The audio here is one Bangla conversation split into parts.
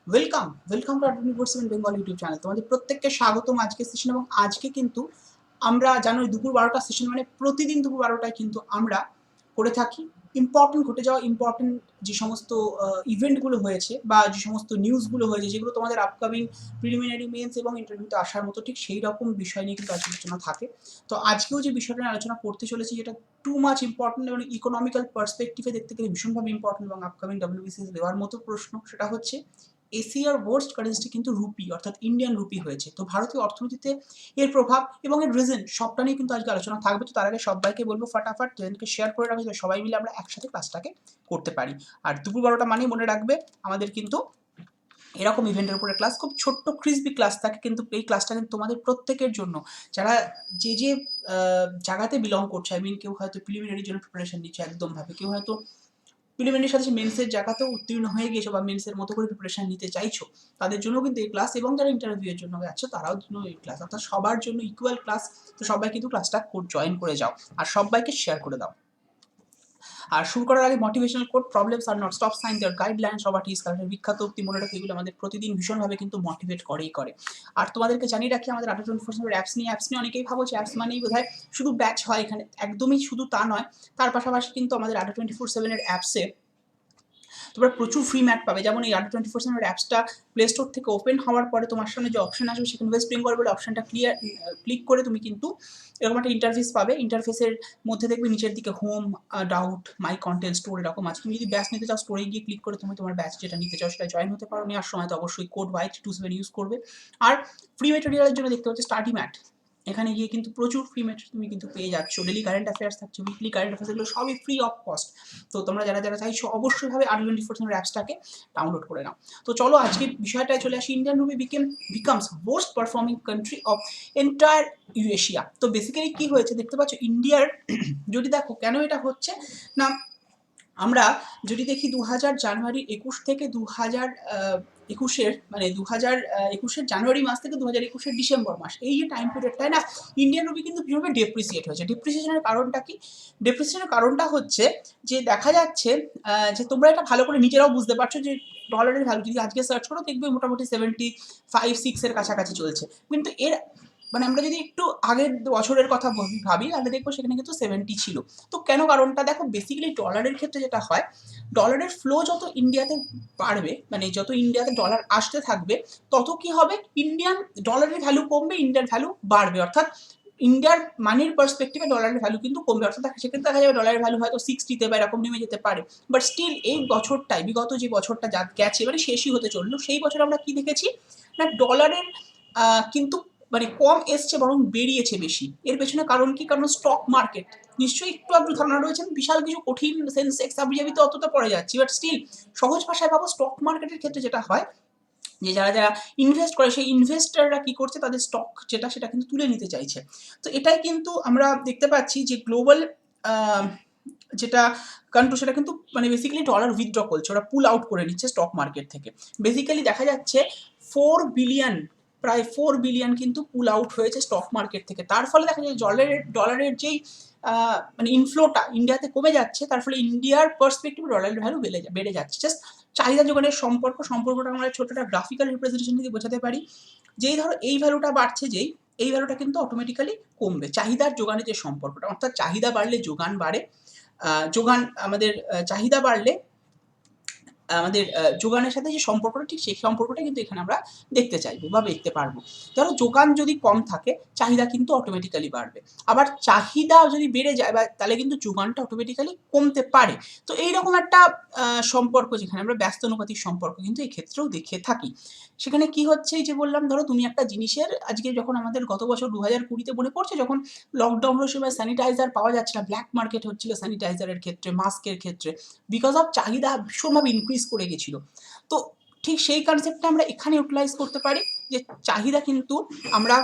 ওয়েলকাম টু আট বেঙ্গল ইউটিউব চ্যানেল। তোমাদের প্রত্যেককে স্বাগতম আজকে সেশন। এবং আজকে কিন্তু আমরা জানো দুপুর 12টা সেশন, মানে প্রতিদিন দুপুর 12টায় কিন্তু আমরা করে থাকি ইম্পর্টেন্ট ঘটে যাওয়া ইম্পর্টেন্ট যে সমস্ত ইভেন্টগুলো হয়েছে বা যে সমস্ত নিউজগুলো হয়েছে, যেগুলো তোমাদের আপকামিং প্রিলিমিনারি মেন্স এবং ইন্টারভিউতে আসার মতো, ঠিক সেই রকম বিষয় নিয়ে কিন্তু আজকে আলোচনা থাকে। তো আজকেও যে বিষয়টা নিয়ে আলোচনা করতে চলেছি, যেটা টু মাচ ইম্পর্টেন্ট এবং ইকোনমিক্যাল পার্সপেক্টিভে দেখতে গেলে ভীষণভাবে ইম্পর্টেন্ট এবং আপকামিং ডাব্লিউবিসিএস দেওয়ার মতো প্রশ্ন, সেটা হচ্ছে এশিয়ার ওয়ার্স্ট কারেন্সি কিন্তু রুপি, অর্থাৎ ইন্ডিয়ান রুপি হয়েছে। তো ভারতীয় অর্থনীতিতে এর প্রভাব এবং এর রিজন সবটা নিয়ে কিন্তু আজকে আলোচনা থাকবে। তো তার আগে সবাইকে বলবো ফটাফট চ্যানেলকে শেয়ার করে রাখবে, সবাই মিলে আমরা একসাথে ক্লাসটাকে করতে পারি। আর দুপুর 12টা মানেই মনে রাখবে আমাদের কিন্তু এরকম ইভেন্টের উপরে ক্লাস, খুব ছোট্ট ক্রিসপি ক্লাস থাকে, কিন্তু এই ক্লাসটা কিন্তু তোমাদের প্রত্যেকের জন্য, যারা যে যে জায়গাতে বিলং করছে, আই মিন কেউ হয়তো প্রিলিমিনারির জন্য প্রিপারেশন নিচ্ছে একদম ভাবে, কেউ হয়তো প্রিলিমিনারির সাথে মেন্সের জায়গাতেও উত্তীর্ণ হয়ে গিয়েছো বা মেন্সের মতো করে প্রিপারেশন নিতে চাইছো, তাদের জন্য কিন্তু এই ক্লাস, এবং যারা ইন্টারভিউয়ের জন্য যাচ্ছ তারাও জন্য এই ক্লাস, অর্থাৎ সবার জন্য ইকুয়াল ক্লাস। তো সবাই কিন্তু ক্লাসটা জয়েন করে যাও আর সবাইকে শেয়ার করে দাও। আর শুরু করার আগে motivational code, problems are not stop sign their guidelines of art is current, বিখ্যাত উক্তি মনে রাখো, এগুলো আমাদের প্রতিদিন ভীষণভাবে কিন্তু মোটিভেট করেই করে। আর তোমাদেরকে জানিয়ে রাখি আমাদের আটা 24/7 অ্যাপস নিয়ে অনেকেই ভাবো যে অ্যাপস মানেই বোধহয় শুধু ব্যাচ হয়, এখানে একদমই শুধু তা নয়। তার পাশাপাশি কিন্তু আমাদের আটা 24/7 এর অ্যাপসে তোমরা প্রচুর ফ্রি ম্যাট পাবে। যেমন এই আটা 24/7 অ্যাপসটা প্লে স্টোর থেকে ওপেন হওয়ার পরে তোমার সামনে যে অপশন আসবে, সেখানে ওয়েস্ট বেঙ্গল বলে অপশনটা ক্লিক করে তুমি কিন্তু এরকম একটা ইন্টারফেস পাবে। ইন্টারফেসের মধ্যে দেখবে নিচের দিকে হোম, ডাউট, মাই কন্টেন্ট, স্টোর এরকম আছে। তুমি যদি ব্যাচ নিতে চাও, স্টোরে গিয়ে ক্লিক করে তুমি তোমার ব্যাচ যেটা নিতে চাও সেটা জয়েন হতে পারো। নেওয়ার সময় তো অবশ্যই কোড Y327 ইউজ করবে। আর ফ্রি মেটেরিয়ালের জন্য দেখতে হচ্ছে স্টাডি ম্যাট, এখানে গিয়ে কিন্তু প্রচুর ফ্রি মেটেরিয়াল তুমি কিন্তু পেয়ে যাচ্ছ। ডেলি কারেন্ট অ্যাফেয়ার্স থাকছে, উইকলি কারেন্ট অ্যাফেয়ার্স, এগুলো সবই ফ্রি অফ কস্ট। তো তোমরা যারা যারা চাইছো অবশ্যই ভাবে আট 24/7 অ্যাপসটাকে ডাউনলোড করে নাও। তো চলো আজকের বিষয়টায় চলে আসি। Indian rupee becomes most performing country of entire Eurasia. তো বেসিক্যালি কি হয়েছে দেখতে পাচ্ছ ইন্ডিয়ার, যদি দেখো কেন এটা হচ্ছে না, আমরা যদি দেখি 2000 জানুয়ারি 21 থেকে 2021-এর মানে 2021-এর জানুয়ারি মাস থেকে 2021-এর ডিসেম্বর মাস, এই যে টাইম পিরিয়ডটায় না ইন্ডিয়ান রুপি কিন্তু ভীষণভাবে ডেপ্রিসিয়েট হয়েছে। ডেপ্রিসিয়েশনের কারণটা কি? ডেপ্রিসিয়েশনের কারণটা হচ্ছে যে দেখা যাচ্ছে যে তোমরা এটা ভালো করে নিজেরাও বুঝতে পারছো যে ডলারের ভ্যালু যদি আজকে সার্চ করো দেখবে মোটামুটি 75-6 এর কাছাকাছি চলছে। কিন্তু এর মানে আমরা যদি একটু আগের বছরের কথা ভাবি তাহলে দেখবো সেখানে কিন্তু 70 ছিল। তো কেন? কারণটা দেখো, বেসিক্যালি ডলারের ক্ষেত্রে যেটা হয়, ডলারের ফ্লো যত ইন্ডিয়াতে বাড়বে, মানে যত ইন্ডিয়াতে ডলার আসতে থাকবে, তত কি হবে, ইন্ডিয়ান ডলারের ভ্যালু কমবে, ইন্ডিয়ার ভ্যালু বাড়বে। অর্থাৎ ইন্ডিয়ার মানির পার্সপেক্টিভে ডলারের ভ্যালু কিন্তু কমবে। অর্থাৎ সেক্ষেত্রে দেখা যাবে ডলারের ভ্যালু হয়তো 60-তে বা এরকম নেমে যেতে পারে। বাট স্টিল এই বছরটায়, বিগত যে বছরটা যা গেছে, মানে শেষই হতে চললো, সেই বছর আমরা কি দেখেছি না, ডলারের কিন্তু মানে কম এসছে, বরং বেরিয়েছে বেশি। এর পেছনে কারণ কি? কারণ স্টক মার্কেট, নিশ্চয়ই একটু আধটু ধারণা রয়েছে, বিশাল কিছু কঠিন সেন্সেক্স আবিজাবি তো অতটা পড়ে যাচ্ছি, বাট স্টিল সহজ ভাষায় ভাবো, স্টক মার্কেটের ক্ষেত্রে যেটা হয় যে যারা যারা ইনভেস্ট করে, সেই ইনভেস্টাররা কি করছে, তাদের স্টক যেটা সেটা কিন্তু তুলে নিতে চাইছে। তো এটাই কিন্তু আমরা দেখতে পাচ্ছি যে গ্লোবাল যেটা কান্ট্রি, সেটা কিন্তু মানে বেসিক্যালি ডলার উইথড্র করছে, ওরা পুল আউট করে নিচ্ছে স্টক মার্কেট থেকে। বেসিক্যালি দেখা যাচ্ছে 4 বিলিয়ন, প্রায় 4 বিলিয়ন কিন্তু পুল আউট হয়েছে স্টক মার্কেট থেকে। তার ফলে দেখা যায় ডলারের যেই মানে ইনফ্লোটা ইন্ডিয়াতে কমে যাচ্ছে, তার ফলে ইন্ডিয়ার পার্সপেক্টিভে ডলারের ভ্যালু বেড়ে যাচ্ছে। জাস্ট চাহিদা যোগানের সম্পর্কটা আমরা ছোটটা গ্রাফিক্যাল রিপ্রেজেন্টেশন দিয়ে বোঝাতে পারি। যেই ধরো এই ভ্যালুটা বাড়ছে, এই ভ্যালুটা কিন্তু অটোমেটিক্যালি কমবে। চাহিদার যোগানের যে সম্পর্কটা, অর্থাৎ চাহিদা বাড়লে যোগান বাড়ে, যোগান আমাদের চাহিদা বাড়লে আমাদের যোগানের সাথে যে সম্পর্কটা, ঠিক সেই সম্পর্কটা কিন্তু এখানে আমরা দেখতে চাইবো বা দেখতে পারবো। ধরো যোগান যদি কম থাকে, চাহিদা কিন্তু অটোমেটিক্যালি বাড়বে। আবার চাহিদা যদি বেড়ে যায় বা তাহলে কিন্তু যোগানটা অটোমেটিক্যালি কমতে পারে। তো এইরকম একটা সম্পর্ক, যেখানে আমরা ব্যস্তানুপাতিক সম্পর্ক কিন্তু এই ক্ষেত্রেও দেখে থাকি। সেখানে কি হচ্ছে, এই যে বললাম, ধরো তুমি একটা জিনিসের, আজকে যখন আমাদের গত বছর 2020-তে মনে পড়ছে, যখন লকডাউনের সময় স্যানিটাইজার পাওয়া যাচ্ছে না, ব্ল্যাক মার্কেট হচ্ছিল স্যানিটাইজারের ক্ষেত্রে, মাস্কের ক্ষেত্রে, বিকজ অফ চাহিদা ভীষণভাবে ইনক্রিজ করে গেছিল। তো ঠিক সেই কনসেপ্টটা আমরা এখানে ইউটিলাইজ করতে পারি, যে চাহিদা কিন্তু আমরা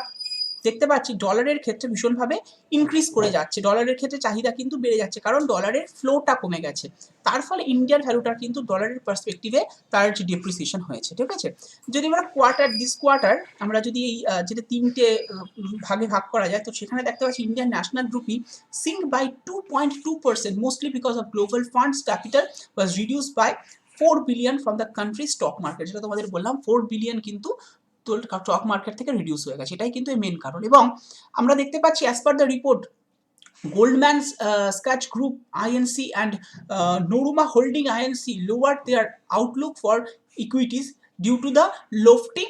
দেখতে পাচ্ছি ডলারের ক্ষেত্রে ভীষণভাবে ইনক্রিজ করে যাচ্ছে, ডলারের ক্ষেত্রে চাহিদা কিন্তু বেড়ে যাচ্ছে, কারণ ডলারের ফ্লোটা কমে গেছে। তার ফলে ইন্ডিয়ান ভ্যালুটা কিন্তু ডলারের পার্সপেক্টিভে তার যে ডেপ্রিসিয়েশন হয়েছে। ঠিক আছে, যদি আমরা দিস কোয়ার্টার আমরা যদি এই যেটা 3টে ভাগে ভাগ করা যায়, তো সেখানে দেখতে পাচ্ছি Indian national rupee sink by 2.2%, mostly because of global funds capital was reduced by 4 billion from the country stock market, যেটা তোমাদের বললাম 4 বিলিয়ন কিন্তু স্টক মার্কেট থেকে রিডিউস হয়ে গেছে, এটাই কিন্তু মেন কারণ। এবং আমরা দেখতে পাচ্ছি as per the report Goldman Sachs Group INC and Noruma Holding INC lowered their outlook for equities due to the lofty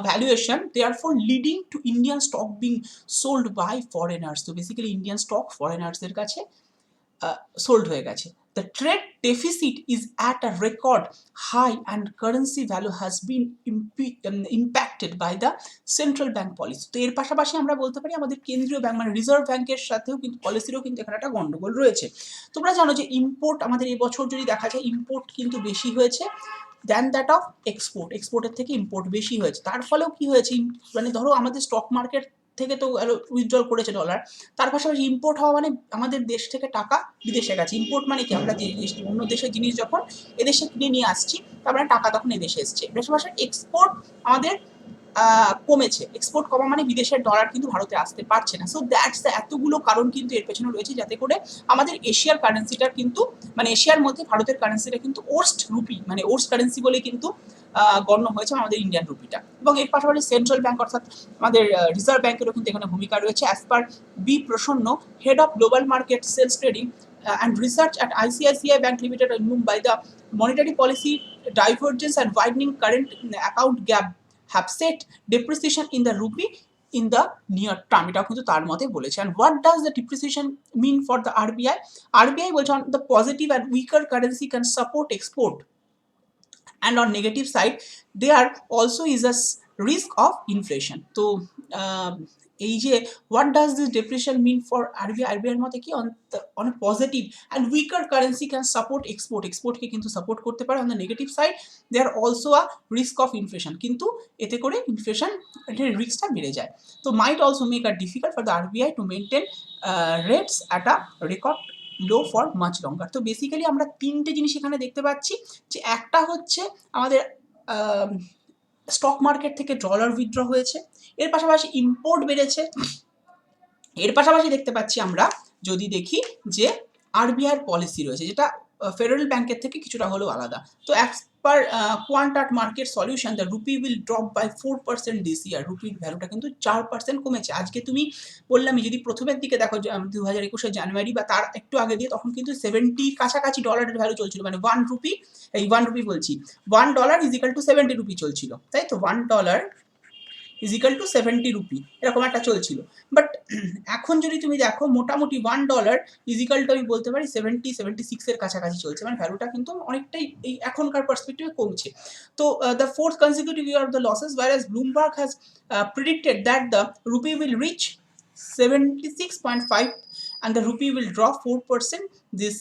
valuation, therefore leading to Indian stock being sold by foreigners. So basically Indian stock foreigners এর কাছে sold হয়ে গেছে। The trade deficit is at a record high and currency value has been impacted by the central bank policy. তো এর পাশাপাশি আমরা বলতে পারি আমাদের কেন্দ্রীয় ব্যাংক মানে রিজার্ভ ব্যাংকের সাথেও কিন্তু পলিসিরও কিন্তু এখানে একটা গন্ডগোল রয়েছে। তোমরা জানো যে ইম্পোর্ট আমাদের এবছর যদি দেখা যায় ইম্পোর্ট কিন্তু বেশি হয়েছে দ্যান দ্যাট অফ এক্সপোর্ট, এক্সপোর্টের থেকে ইম্পোর্ট বেশি হয়েছে। তার ফলেও কি হয়েছে, মানে ধরো আমাদের স্টক মার্কেট থেকে তো উইথড্রল করেছে ডলার, তার পাশাপাশি ইম্পোর্ট হওয়া মানে আমাদের দেশ থেকে টাকা বিদেশে গেছে। ইম্পোর্ট মানে কি, আমরা যে জিনিসটি অন্য দেশের জিনিস যখন এদেশে কিনে নিয়ে আসছি তার মানে টাকা তখন এদেশে এসছে। পাশাপাশি এক্সপোর্ট আমাদের কমেছে, এক্সপোর্ট কমা মানে বিদেশের ডলার কিন্তু ভারতে আসতে পারছে না। সো দ্যাটস দ্য এতগুলো কারণ কিন্তু এর পেছনে রয়েছে, যাতে করে আমাদের এশিয়ার কারেন্সিটা কিন্তু মানে এশিয়ার মধ্যে ভারতের কারেন্সিটা কিন্তু ওর্স্ট রুপি মানে ওর্স্ট কারেন্সি বলে কিন্তু গণ্য হয়েছে আমাদের ইন্ডিয়ান রুপিটা। এবং এর পাশাপাশি সেন্ট্রাল ব্যাংক অর্থাৎ আমাদের রিজার্ভ ব্যাংকেরও কিন্তু এখানে ভূমিকা রয়েছে। As per B Prasanna, head of global market sales trading and research at ICICI Bank Limited in Mumbai, the monetary policy divergence and widening current account gap have set depreciation in the rupee in the near term, এটাও কিন্তু তার মতে বলেছে। and what does the depreciation mean for the RBI? RBI বলছে on the positive and weaker currency can support export, and on negative side there also is a risk of inflation. তো এই যে what does this depreciation mean for RBI? RBI এর মতে কি on a positive and weaker currency can support export, export কে কিন্তু সাপোর্ট করতে পারে। on the negative side there are also a risk of inflation, কিন্তু এতে করে ইনফ্লেশন এর রিস্কটা বেড়ে যায়। তো might also make it difficult for the RBI to maintain rates at a record low for much লঙ্গার। তো বেসিক্যালি আমরা তিনটে জিনিস এখানে দেখতে পাচ্ছি, যে একটা হচ্ছে আমাদের স্টক মার্কেট থেকে ডলার উইথড্র হয়েছে, এর পাশাপাশি ইম্পোর্ট বেড়েছে, এর পাশাপাশি দেখতে পাচ্ছি আমরা যদি দেখি যে আরবিআই এর পলিসি রয়েছে যেটা ফেডারেল ব্যাংকের থেকে কিছুটা হলেও আলাদা। তো as per Quantart market solution the rupee will drop by 4% this year, রুপির ভ্যালুটা কিন্তু 4% কমেছে। আজকে তুমি বললামই যদি প্রথমের দিকে দেখো 2021 জানুয়ারি বা তার একটু আগে দিয়ে, তখন কিন্তু 70 কাছাকাছি ডলারের ভ্যালু চলছিল, মানে 1 রুপি বলছি $1 ইজ ইকাল টু 70 রুপি চলছিল, তাই তো $1 ইজ ইকাল টু 70 রুপি এরকম একটা চলছিল। বাট এখন যদি তুমি দেখো মোটামুটি $1 ইজ ইকাল টু আমি বলতে পারি 76 এর কাছাকাছি চলছে, মানে ভ্যালুটা কিন্তু অনেকটাই এই এখনকার পার্সপেক্টিভে কমছে। তো the fourth consecutive year of the losses, whereas Bloomberg has predicted that the rupee will reach 76.5 and the rupee will drop 4% this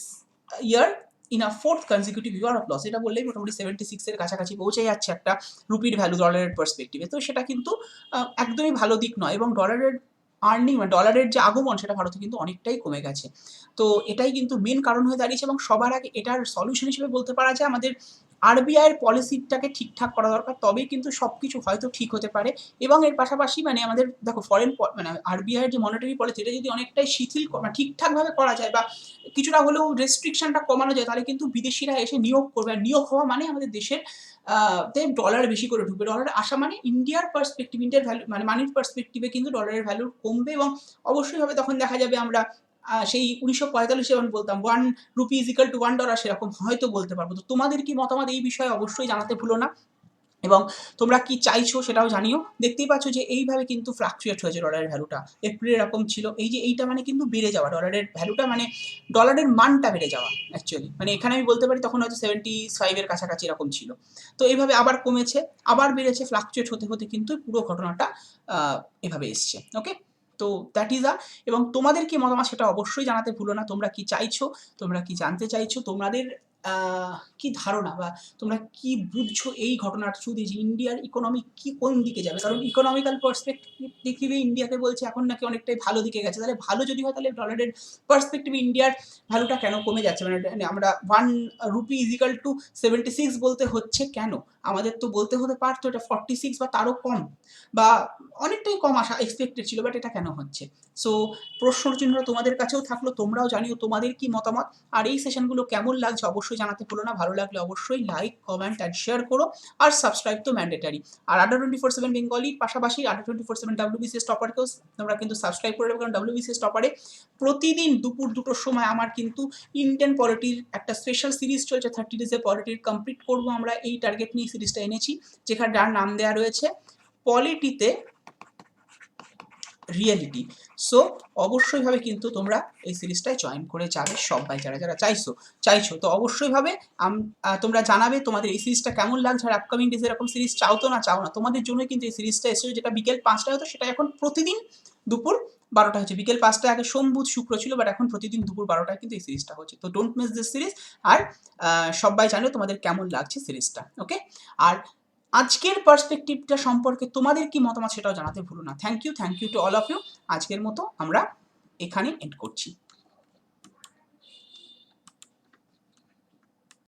year in a fourth consecutive year of loss। এটা বললেই মোটামুটি 76 এর কাছাকাছি পৌঁছে যাচ্ছে একটা রুপির ভ্যালু ডলারের পার্সপেক্টিভে। তো সেটা কিন্তু একদমই ভালো দিক নয়, এবং ডলারের আর্নিং মানে ডলারের যে আগমন সেটা ভারতে কিন্তু অনেকটাই কমে গেছে। তো এটাই কিন্তু মেন কারণ হয়ে দাঁড়িয়েছে, এবং সবার আগে এটার সলিউশন হিসেবে বলতে পারা যায় আমাদের আরবিআই এর পলিসিটাকে ঠিকঠাক করা দরকার, তবেই কিন্তু সব কিছু হয়তো ঠিক হতে পারে। এবং এর পাশাপাশি মানে আমাদের দেখো ফরেন মানে আরবিআই এর যে মনিটারি পলিসি এটা যদি অনেকটাই শিথিল ঠিকঠাকভাবে করা যায় বা কিছুটা হলেও রেস্ট্রিকশনটা কমানো যায়, তাহলে কিন্তু বিদেশিরা এসে নিয়োগ করবে। আর নিয়োগ হওয়া মানে আমাদের দেশের তে ডলার বেশি করে ঢুকবে, ডলার আসা মানে ইন্ডিয়ার পার্সপেক্টিভ, ইন্ডিয়ার ভ্যালু মানে মানির পার্সপেক্টিভে কিন্তু ডলারের ভ্যালু কমবে, এবং অবশ্যই হবে তখন দেখা যাবে আমরা সেই 1945 যেমন বলতাম 1 রুপি ইজ ইকাল টু $1, সেরকম হয়তো বলতে পারবো। তো তোমাদের কি মতামত এই বিষয়ে অবশ্যই জানাতে ভুলো না, এবং তোমরা কি চাইছো সেটাও জানিও। দেখতেই পাচ্ছ যে এইভাবে কিন্তু ফ্লাকচুয়েট হয়েছে ডলারের ভ্যালুটা, এপ্রিলে এরকম ছিল, এই যে এইটা মানে কিন্তু বেড়ে যাওয়া ডলারের ভ্যালুটা, মানে ডলারের মানটা বেড়ে যাওয়া অ্যাকচুয়ালি, মানে এখানে আমি বলতে পারি তখন হয়তো 75 এর কাছাকাছি এরকম ছিল। তো এইভাবে আবার কমেছে আবার বেড়েছে, ফ্লাকচুয়েট হতে হতে কিন্তু পুরো ঘটনাটা এভাবে এসছে। ওকে, তো দ্যাট ইজ এবং তোমাদের কি মতামত সেটা অবশ্যই জানাতে ভুলো না। তোমরা কি চাইছো, তোমরা কি জানতে চাইছো, তোমাদের কি ধারণা বা তোমরা কি বুঝছো এই ঘটনার থ্রু দিয়ে যে ইন্ডিয়ার ইকোনমি কি কোন দিকে যাবে? কারণ ইকোনমিক্যাল পার্সপেক্টিভে ইন্ডিয়াকে বলছে এখন নাকি অনেকটাই ভালো দিকে গেছে, তাহলে ভালো যদি হয় তাহলে ডলারের পার্সপেক্টিভে ইন্ডিয়ার ভ্যালুটা কেন কমে যাচ্ছে? মানে আমরা 1 রুপি ইজ ইকাল টু 76 বলতে হচ্ছে কেন? আমাদের তো বলতে হতে পারতো এটা 46 বা তারও কম, বা অনেকটাই কম আশা এক্সপেক্টেড ছিল, বাট এটা কেন হচ্ছে? সো প্রশ্ন চিহ্ন তোমাদের কাছেও থাকলো, তোমরাও জানিও তোমাদের কি মতামত, আর এই সেশনগুলো কেমন লাগছে অবশ্যই জানাতে ভুলো না। ভালো লাগলে অবশ্যই লাইক, কমেন্ট অ্যান্ড শেয়ার করো, আর সাবস্ক্রাইব তো ম্যান্ডেটারি। আর আড্ডা 24/7 বেঙ্গলির পাশাপাশি আড্ডা 24/7 WBCS টপারকেও তোমরা কিন্তু সাবস্ক্রাইব করে দেবে, কারণ WBCS টপারে প্রতিদিন দুপুর 2টোর সময় আমার কিন্তু ইন্ডিয়ান পলিটির একটা স্পেশাল সিরিজ চলছে, 30 ডেজে পলিটির কমপ্লিট করবো আমরা, এই টার্গেট নিয়ে সিরিজটা এনেছি, যেখানে যার নাম দেওয়া রয়েছে পলিটিতে রিয়েলিটি। সো অবশ্যই ভাবে কিন্তু তোমরা এই সিরিজটায় জয়েন করে যাবে, সবাই যারা যারা চাইছো তো অবশ্যই ভাবে তোমরা জানাবে তোমাদের এই সিরিজটা কেমন লাগছে, আর আপকামিং ডেজে এরকম সিরিজ চাও না, তোমাদের জন্যই কিন্তু এই সিরিজটা এসেছে, যেটা বিকেল 5টায় হতো সেটা এখন প্রতিদিন দুপুর 12টা হচ্ছে। বিকেল 5টায় আগে সোম বুধ শুক্র ছিল, বাট এখন প্রতিদিন দুপুর 12টায় কিন্তু এই সিরিজটা হচ্ছে। তো ডোন্ট মিস দিস সিরিজ। আর সবাই জানো তোমাদের কেমন লাগছে সিরিজটা, ওকে? আর আজকের পার্সপেক্টিভটা সম্পর্কে তোমাদের কি মতামত সেটাও জানাতে ভুলো না। Thank you to all of you. আজকের মতো আমরা এখানে এন্ড করছি।